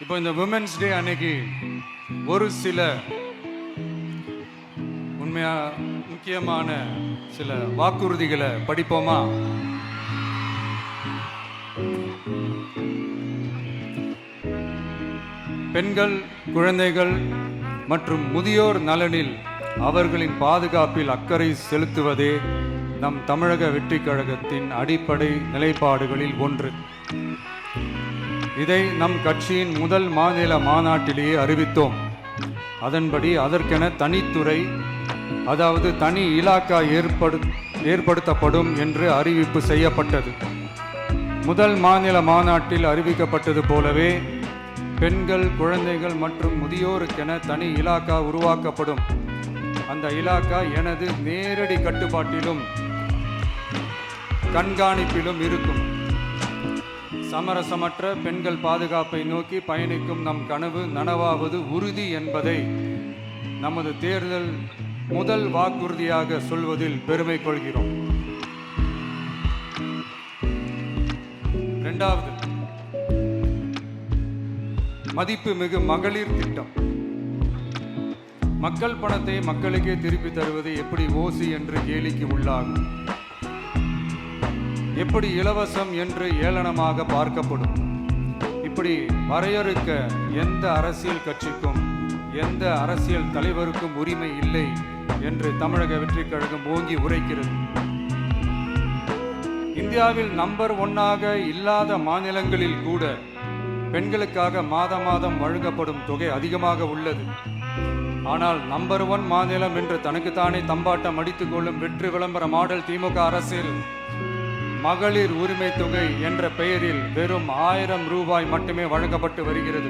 இப்போ இந்த women's day அன்னைக்கு ஒரு சில உண்மையா முக்கியமான சில வாக்குறுதிகளை படிப்போமா? பெண்கள், குழந்தைகள் மற்றும் முதியோர் நலனில் அவர்களின் பாதுகாப்பில் அக்கறை செலுத்துவதே நம் தமிழக வெற்றிக் கழகத்தின் அடிப்படை நிலைப்பாடுகளில் ஒன்று. இதை நம் கட்சியின் முதல் மாநில மாநாட்டிலேயே அறிவித்தோம். அதன்படி அதற்கென தனித்துறை, அதாவது தனி இலாக்கா ஏற்படுத்தப்படும் என்று அறிவிப்பு செய்யப்பட்டது. முதல் மாநில மாநாட்டில் அறிவிக்கப்பட்டது போலவே பெண்கள், குழந்தைகள் மற்றும் முதியோருக்கென தனி இலாக்கா உருவாக்கப்படும். அந்த இலாக்கா எனது நேரடி கட்டுப்பாட்டிலும் கண்காணிப்பிலும் இருக்கும். சமரசமற்ற பெண்கள் பாதுகாப்பை நோக்கி பயணிக்கும் நம் கனவு நனவாவது உறுதி என்பதை நமது தேர்தல் முதல் வாக்குறுதியாக சொல்வதில் பெருமை கொள்கிறோம். இரண்டாவது, மதிப்புமிகு மகளிர் திட்டம். மக்கள் பணத்தை மக்களுக்கே திருப்பி தருவது எப்படி ஓசி என்று கேலிக்கு உள்ளாகும், எப்படி இலவசம் என்று ஏளனமாக பார்க்கப்படும். இப்படி வரையறுக்க எந்த அரசியல் கட்சிக்கும் எந்த அரசியல் தலைவருக்கும் உரிமை இல்லை என்று தமிழக வெற்றிக் கழகம் ஓங்கி உரைக்கிறது. இந்தியாவில் நம்பர் 1 இல்லாத மாநிலங்களில் கூட பெண்களுக்காக மாதம் வழங்கப்படும் தொகை அதிகமாக உள்ளது. ஆனால் நம்பர் 1 மாநிலம் என்று தனக்குத்தானே தம்பாட்டம் அடித்துக் கொள்ளும் வெற்றி விளம்பர மாடல் திமுக அரசில் மகளிர் உரிமை தொகை என்ற பெயரில் வெறும் 1000 ரூபாய் மட்டுமே வழங்கப்பட்டு வருகிறது.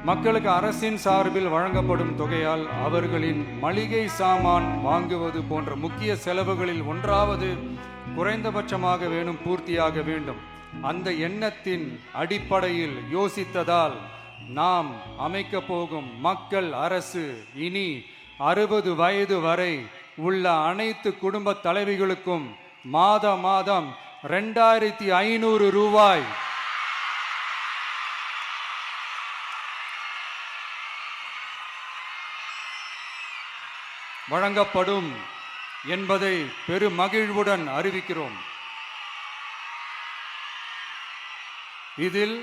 மக்களுக்கு அரசின் சார்பில் வழங்கப்படும் தொகையால் அவர்களின் மளிகை சாமான் வாங்குவது போன்ற முக்கிய செலவுகளில் ஒன்றாவது குறைந்தபட்சமாக பூர்த்தியாக வேண்டும். அந்த எண்ணத்தின் அடிப்படையில் யோசித்ததால் நாம் அமைக்க போகும் மக்கள் அரசு இனி 60 வயது வரை உள்ள அனைத்து குடும்ப தலைவிகளுக்கும் மாதம் 2500 ரூபாய் வழங்கப்படும் என்பதை பெருமகிழ்வுடன் அறிவிக்கிறோம். இதில்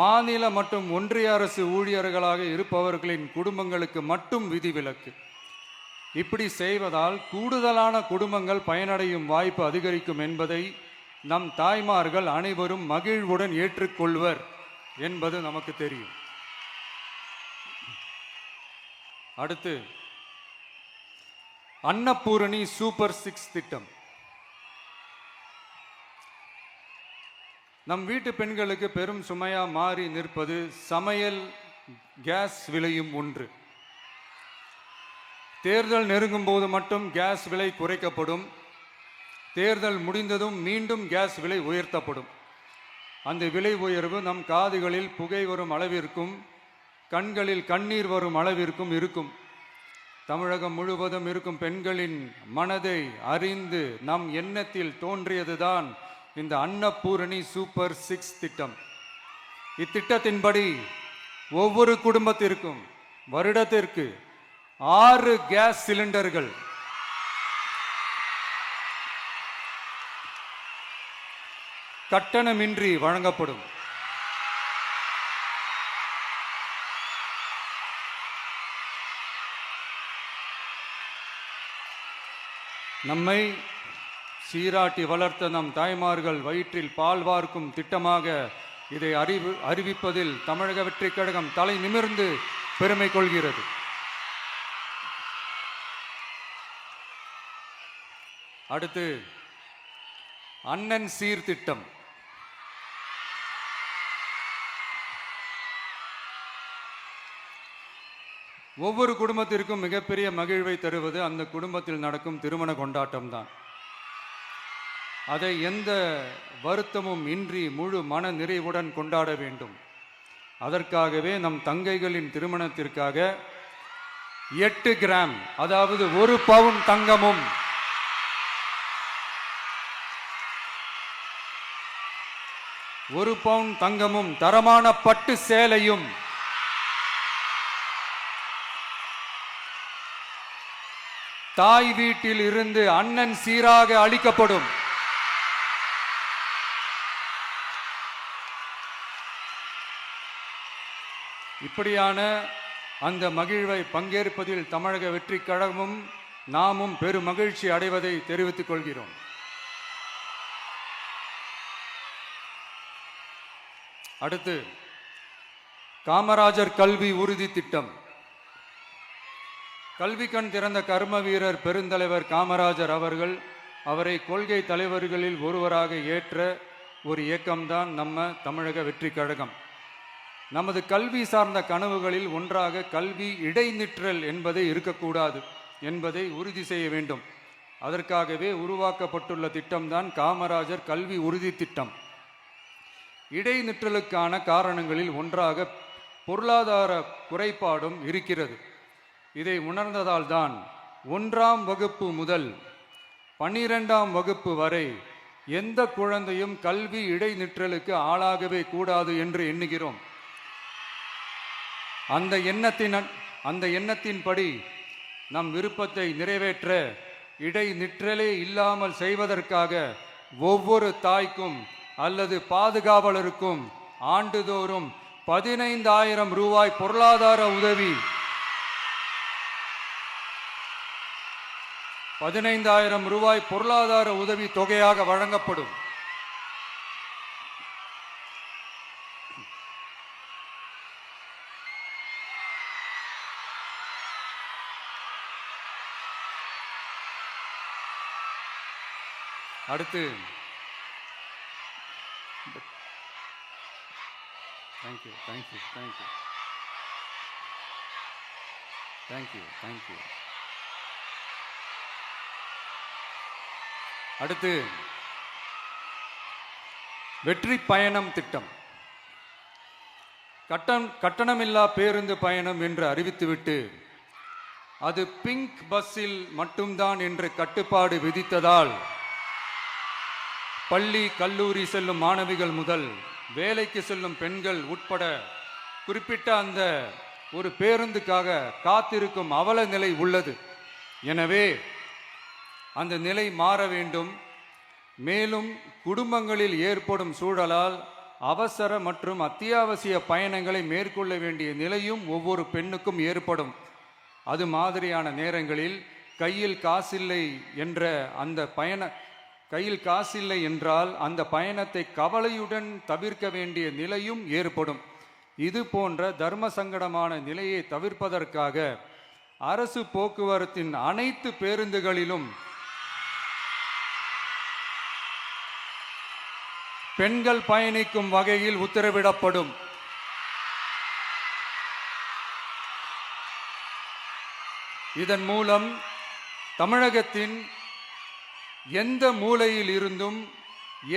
மாநில மற்றும் ஒன்றிய அரசு ஊழியர்களாக இருப்பவர்களின் குடும்பங்களுக்கு மட்டும் விதிவிலக்கு. இப்படி செய்வதால் கூடுதலான குடும்பங்கள் பயனடையும் வாய்ப்பு அதிகரிக்கும் என்பதை நம் தாய்மார்கள் அனைவரும் மகிழ்வுடன் ஏற்றுக்கொள்வர் என்பது நமக்கு தெரியும். அடுத்து, அன்னபூரணி சூப்பர் 6 திட்டம். நம் வீட்டு பெண்களுக்கு பெரும் சுமையா மாறி நிற்பது சமையல் கேஸ் விலையும் ஒன்று. தேர்தல் நெருங்கும் போது மட்டும் கேஸ் விலை குறைக்கப்படும். தேர்தல் முடிந்ததும் மீண்டும் கேஸ் விலை உயர்த்தப்படும். அந்த விலை உயர்வு நம் காதுகளில் புகை வரும் அளவிற்கும் கண்களில் கண்ணீர் வரும் அளவிற்கும் இருக்கும். தமிழகம் முழுவதும் இருக்கும் பெண்களின் மனதை அறிந்து நம் எண்ணத்தில் தோன்றியதுதான் இந்த அன்னபூரணி சூப்பர் 6 திட்டம். இத்திட்டத்தின்படி ஒவ்வொரு குடும்பத்திற்கும் வருடத்திற்கு 6 கேஸ் சிலிண்டர்கள் கட்டணமின்றி வழங்கப்படும். நம்மை சீராட்டி வளர்த்த நம் தாய்மார்கள் வயிற்றில் பால் வார்க்கும் திட்டமாக இதை அறிவிப்பதில் தமிழக வெற்றிக் கழகம் தலை நிமிர்ந்து பெருமை கொள்கிறது. அடுத்து, அண்ணன் சீர்திட்டம். ஒவ்வொரு குடும்பத்திற்கும் மிகப்பெரிய மகிழ்வை தருவது அந்த குடும்பத்தில் நடக்கும் திருமண கொண்டாட்டம் தான். அதை எந்த வருத்தமும் இன்றி முழு மன நிறைவுடன் கொண்டாட வேண்டும். அதற்காகவே நம் தங்கைகளின் திருமணத்திற்காக 8 கிராம், அதாவது 1 பவுன் தங்கமும் 1 பவுன் தங்கமும் தரமான பட்டு சேலையும் தாய் வீட்டில் இருந்து அண்ணன் சீராக அளிக்கப்படும். இப்படியான அந்த மகிழ்வை பங்கேற்பதில் தமிழக வெற்றி கழகமும் நாமும் பெரும் மகிழ்ச்சி அடைவதை தெரிவித்துக் கொள்கிறோம். அடுத்து காமராஜர் கல்வி உறுதி திட்டம். கல்வி கண் திறந்த கர்ம வீரர் பெருந்தலைவர் காமராஜர் அவரை கொள்கை தலைவர்களில் ஒருவராக ஏற்ற ஒரு இயக்கம்தான் நம்ம தமிழக வெற்றி கழகம். நமது கல்வி சார்ந்த கனவுகளில் ஒன்றாக கல்வி இடைநிற்றல் என்பதை இருக்கக்கூடாது என்பதை உறுதி செய்ய வேண்டும். அதற்காகவே உருவாக்கப்பட்டுள்ள திட்டம்தான் காமராஜர் கல்வி உறுதி திட்டம். இடைநிற்றலுக்கான காரணங்களில் ஒன்றாக பொருளாதார குறைபாடும் இருக்கிறது. இதை உணர்ந்ததால் தான் 1ஆம் வகுப்பு முதல் 12ஆம் வகுப்பு வரை எந்த குழந்தையும் கல்வி இடைநிற்றலுக்கு ஆளாகவே கூடாது என்று எண்ணுகிறோம். அந்த எண்ணத்தின்படி நம் விருப்பத்தை நிறைவேற்ற இடைநிற்றலே இல்லாமல் செய்வதற்காக ஒவ்வொரு தாய்க்கும் அல்லது பாதுகாவலருக்கும் ஆண்டுதோறும் 15,000 ரூபாய் பொருளாதார உதவி 15,000 ரூபாய் பொருளாதார உதவி தொகையாக வழங்கப்படும். அடுத்து தேங்க்யூ. அடுத்து வெற்றி பயணம் திட்டம். கட்டணமில்லா பேருந்து பயணம் என்று அறிவித்துவிட்டு அது பிங்க் பஸ்ஸில் மட்டும்தான் என்று கட்டுப்பாடு விதித்ததால் பள்ளி கல்லூரி செல்லும் மாணவிகள் முதல் வேலைக்கு செல்லும் பெண்கள் உட்பட குறிப்பிட்ட அந்த ஒரு பேருந்துக்காக காத்திருக்கும் அவல நிலை உள்ளது. எனவே அந்த நிலை மாற வேண்டும். மேலும் குடும்பங்களில் ஏற்படும் சூழலால் அவசர மற்றும் அத்தியாவசிய பயணங்களை மேற்கொள்ள வேண்டிய நிலையும் ஒவ்வொரு பெண்ணுக்கும் ஏற்படும். அது மாதிரியான நேரங்களில் கையில் காசில்லை என்றால் அந்த பயணத்தை கவலையுடன் தவிர்க்க வேண்டிய நிலையும் ஏற்படும். இது போன்ற தர்ம சங்கடமான நிலையை தவிர்ப்பதற்காக அரசு போக்குவரத்தின் அனைத்து பேருந்துகளிலும் பெண்கள் பயணிக்கும் வகையில் உத்தரவிடப்படும். இதன் மூலம் தமிழகத்தின் எந்த மூலையில் இருந்தும்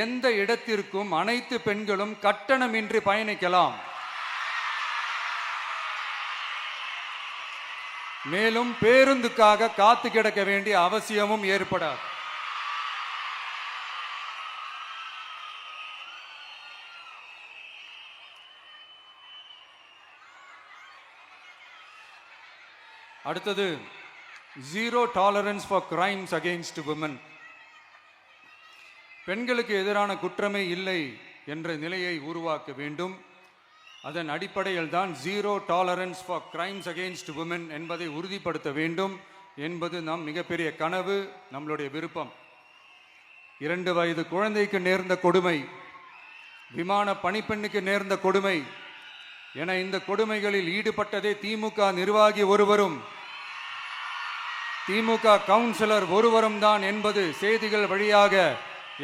எந்த இடத்திற்கும் அனைத்து பெண்களும் கட்டணமின்றி பயணிக்கலாம். மேலும் பேருந்துக்காக காத்து கிடக்க வேண்டிய அவசியமும் ஏற்படாது. அடுத்தது zero tolerance for crimes against women. பெண்களுக்கு எதிரான குற்றமே இல்லை என்ற நிலையை உருவாக்க வேண்டும். அதன் அடிப்படையில் தான் zero tolerance for crimes against women என்பதை உறுதிப்படுத்த வேண்டும் என்பது நம் மிகப்பெரிய கனவு, நம்மளுடைய விருப்பம். 2 வயது குழந்தைக்கு நேர்ந்த கொடுமை, விமான பணிப்பெண்ணுக்கு நேர்ந்த கொடுமை என இந்த கொடுமைகளில் ஈடுபட்டதே திமுக நிர்வாகி ஒருவரும் திமுக கவுன்சிலர் ஒருவரும் தான் என்பது செய்திகள் வழியாக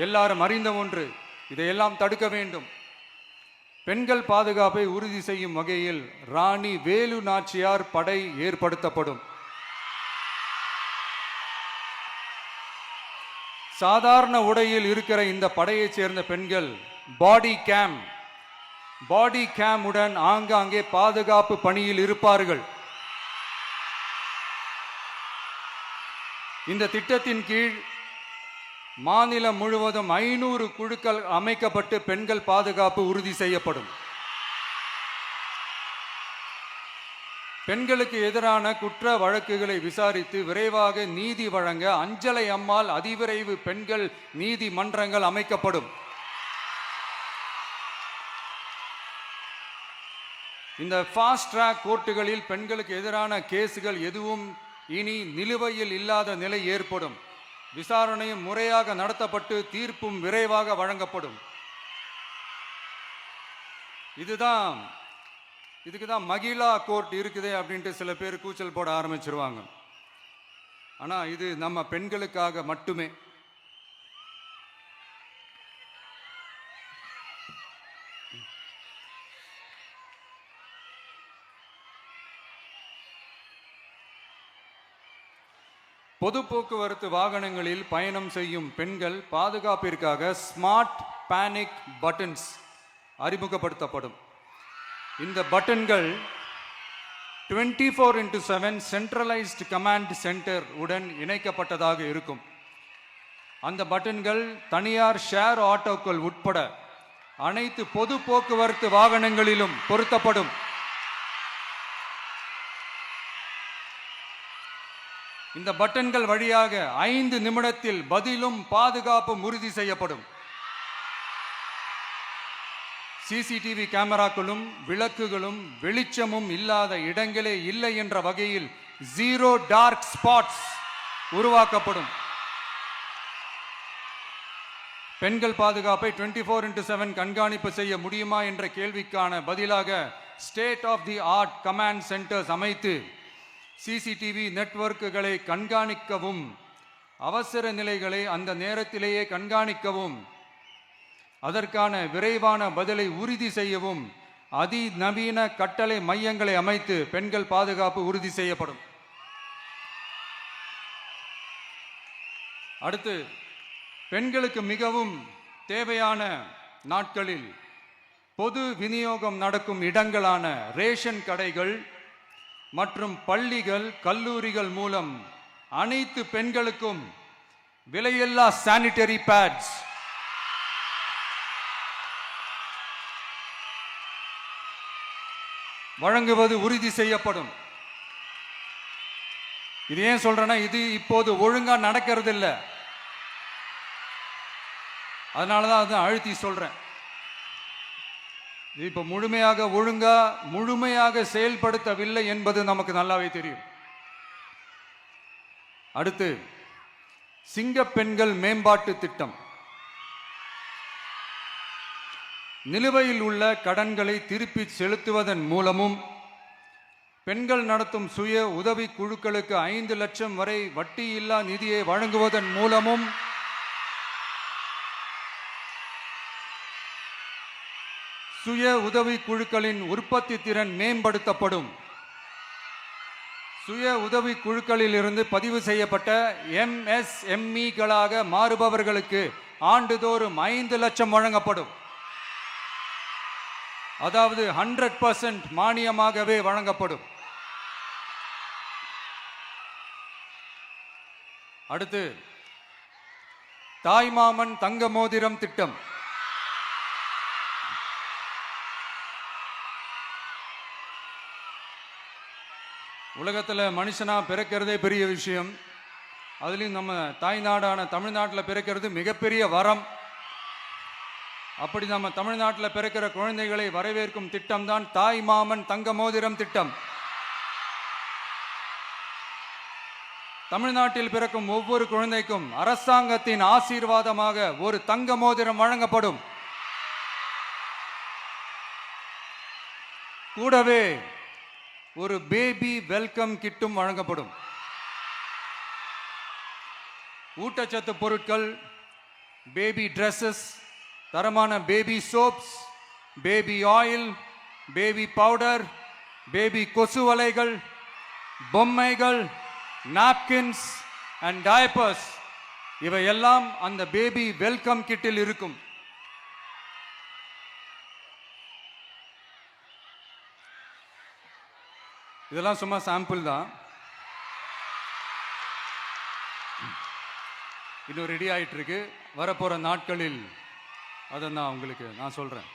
எல்லாரும் அறிந்த ஒன்று. இதையெல்லாம் தடுக்க வேண்டும். பெண்கள் பாதுகாப்பை உறுதி செய்யும் வகையில் ராணி வேலு நாச்சியார் படை ஏற்படுத்தப்படும். சாதாரண உடையில் இருக்கிற இந்த படையைச் சேர்ந்த பெண்கள் பாடி கேம் உடன் ஆங்காங்கே பாதுகாப்பு பணியில் இருப்பார்கள். இந்த திட்டத்தின் கீழ் மாநிலம் முழுவதும் 500 குழுக்கள் அமைக்கப்பட்டு பெண்கள் பாதுகாப்பு உறுதி செய்யப்படும். பெண்களுக்கு எதிரான குற்ற வழக்குகளை விசாரித்து விரைவாக நீதி வழங்க அஞ்சலை அம்மாள் அதிவிரைவு பெண்கள் நீதிமன்றங்கள் அமைக்கப்படும். இந்த ஃபாஸ்ட் ட்ராக் கோர்ட்டுகளில் பெண்களுக்கு எதிரான கேசுகள் எதுவும் இனி நிலுவையில் இல்லாத நிலை ஏற்படும். விசாரணையும் முறையாக நடத்தப்பட்டு தீர்ப்பும் விரைவாக வழங்கப்படும். இதுக்கு தான் மகிழா கோர்ட் இருக்குதே அப்படின்ட்டு சில பேர் கூச்சல் போட ஆரம்பிச்சிருவாங்க. ஆனால் இது நம்ம பெண்களுக்காக மட்டுமே. பொது போக்குவரத்து வாகனங்களில் பயணம் செய்யும் பெண்கள் பாதுகாப்பிற்காக ஸ்மார்ட் பேனிக் பட்டன்ஸ் அறிமுகப்படுத்தப்படும். இந்த பட்டன்கள் 24/7 சென்ட்ரலைஸ்டு கமாண்ட் சென்டர் உடன் இணைக்கப்பட்டதாக இருக்கும். அந்த பட்டன்கள் தனியார் ஷேர் ஆட்டோக்கள் உட்பட அனைத்து பொது போக்குவரத்து வாகனங்களிலும் பொருத்தப்படும். இந்த பட்டன்கள் வழியாக 5 நிமிடத்தில் பதிலும் பாதுகாப்பும் உறுதி செய்யப்படும். சிசிடிவி கேமராக்களும் விளக்குகளும் வெளிச்சமும் இல்லாத இடங்களே இல்லை என்ற வகையில் 0 டார்க் ஸ்பாட்ஸ் உருவாக்கப்படும். பெண்கள் பாதுகாப்பை 24/7 கண்காணிப்பு செய்ய முடியுமா என்ற கேள்விக்கான பதிலாக state of the art command centres அமைத்து சிசிடிவி நெட்வொர்க்குகளை கண்காணிக்கவும் அவசர நிலைகளை அந்த நேரத்திலேயே கண்காணிக்கவும் அதற்கான விரைவான பதிலை உறுதி செய்யவும் அதிநவீன கட்டளை மையங்களை அமைத்து பெண்கள் பாதுகாப்பு உறுதி செய்யப்படும். அடுத்து, பெண்களுக்கு மிகவும் தேவையான நாட்களில் பொது விநியோகம் நடக்கும் இடங்களான ரேஷன் கடைகள் மற்றும் பள்ளிகள் கல்லூரிகள் மூலம் அனைத்து பெண்களுக்கும் விலையில்லா சானிட்டரி பேட்ஸ் வழங்குவது உறுதி செய்யப்படும். இது ஏன் சொல்றேன்னா, இது இப்போது ஒழுங்கா நடக்கிறது இல்லை. அதனாலதான் அதை அழுத்தி சொல்றேன். இப்ப முழுமையாக செயல்படுத்தவில்லை என்பது நமக்கு நல்லாவே தெரியும். அடுத்து, சிங்க பெண்கள் மேம்பாட்டு திட்டம். நிலுவையில் உள்ள கடன்களை திருப்பி செலுத்துவதன் மூலமும் பெண்கள் நடத்தும் சுய உதவி குழுக்களுக்கு 5 லட்சம் வரை வட்டியில்லா நிதியை வழங்குவதன் மூலமும் சுய உதவி குழுக்களின் உற்பத்தி திறன் மேம்படுத்தப்படும். சுய உதவி குழுக்களில் இருந்து பதிவு செய்யப்பட்ட MSMEகளாக மாறுபவர்களுக்கு ஆண்டுதோறும் 5 லட்சம் வழங்கப்படும். அதாவது 100% மானியமாகவே வழங்கப்படும். அடுத்து, தாய்மாமன் தங்க மோதிரம் திட்டம். உலகத்தில் மனுஷனா பிறக்கிறதே பெரிய விஷயம். அதுலேயும் நம்ம தாய்நாடான தமிழ்நாட்டில் பிறக்கிறது மிகப்பெரிய வரம். அப்படி நம்ம தமிழ்நாட்டில் பிறக்கிற குழந்தைகளை வரவேற்கும் திட்டம் தான் தாய் மாமன் தங்க மோதிரம் திட்டம். தமிழ்நாட்டில் பிறக்கும் ஒவ்வொரு குழந்தைக்கும் அரசாங்கத்தின் ஆசீர்வாதமாக ஒரு தங்க மோதிரம் வழங்கப்படும். கூடவே ஒரு பேபி வெல்கம் கிட்டும் வழங்கப்படும். ஊட்டச்சத்து பொருட்கள், பேபி ட்ரெஸ்ஸஸ், தரமான baby soaps, baby oil, baby powder, baby கொசு வலைகள், பொம்மைகள், நாப்கின்ஸ் அண்ட் டயப்பர்ஸ் இவையெல்லாம் அந்த பேபி வெல்கம் கிட்டில் இருக்கும். இதெல்லாம் சும்மா சாம்பிள் தான். இன்னும் ரெடி ஆயிட்டு இருக்கு. வரப்போகிற நாட்களில் அதை நான் உங்களுக்கு சொல்கிறேன்.